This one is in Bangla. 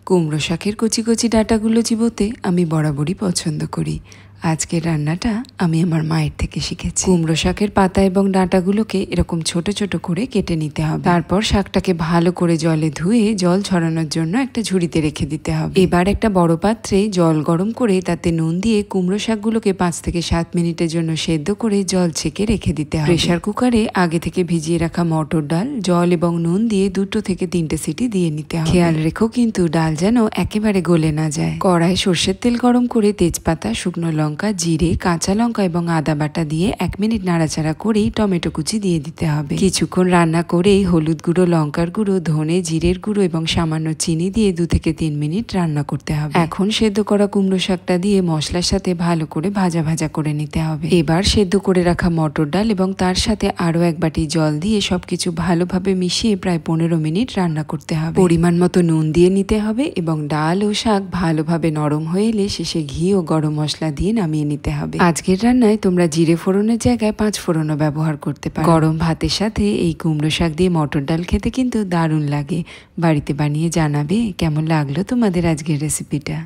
কুমড়ো শাকের কচি কচি ডাঁটাগুলো চিবোতে আমি বরাবরই পছন্দ করি। আজকের রান্নাটা আমি আমার মায়ের থেকে শিখেছি। কুমড়ো শাকের পাতা এবং ডাঁটাগুলোকে এরকম ছোট ছোট করে কেটে নিতে হবে। তারপর শাকটাকে ভালো করে জলে ধুয়ে জল ছড়ানোর জন্য একটা ঝুড়িতে রেখে দিতে হবে। এবার একটা বড় পাত্রে জল গরম করে তাতে নুন দিয়ে কুমড়ো শাকগুলোকে 5 থেকে 7 মিনিটের জন্য সেদ্ধ করে জল ছেঁকে রেখে দিতে হবে। প্রেসার কুকারে আগে থেকে ভিজিয়ে রাখা মটর ডাল জল এবং নুন দিয়ে 2 থেকে 3টে সিটি দিয়ে নিতে হবে। খেয়াল রেখো কিন্তু ডাল যেন একেবারে গলে না যায়। কড়াই সর্ষের তেল গরম করে তেজপাতা, শুকনো লঙ্কা, জিরে, কাঁচা লঙ্কা এবং আদা বাটা দিয়ে 1 মিনিট নাড়াচাড়া করেই টমেটো কুচি দিয়ে দিতে হবে। কিছুক্ষণ রান্না করেই হলুদ গুঁড়ো, লঙ্কার গুঁড়ো, ধনে, জিরের গুঁড়ো এবং সামান্য চিনি দিয়ে 2 থেকে 3 মিনিট রান্না করতে হবে। এখন সেদ্ধ করা কুমড়ো শাকটা দিয়ে মশলার সাথে ভালো করে ভাজা ভাজা করে নিতে হবে। এবার সেদ্ধ করে রাখা মটর ডাল এবং তার সাথে আরো 1 বাটি জল দিয়ে সবকিছু ভালোভাবে মিশিয়ে প্রায় 15 মিনিট রান্না করতে হবে। পরিমাণ মতো নুন দিয়ে নিতে হবে এবং ডাল ও শাক ভালোভাবে নরম হয়ে এলে শেষে ঘি ও গরম মশলা দিয়ে নামিয়ে নিতে হবে। আজকের রান্নায় তোমরা জিরে ফোড়নের জায়গায় 5 ফোড়নও ব্যবহার করতে পারো। গরম ভাতের সাথে এই কুমড়ো শাক দিয়ে মটর ডাল খেতে কিন্তু দারুণ লাগে। বাড়িতে বানিয়ে জানাবে কেমন লাগলো তোমাদের আজকের রেসিপিটা।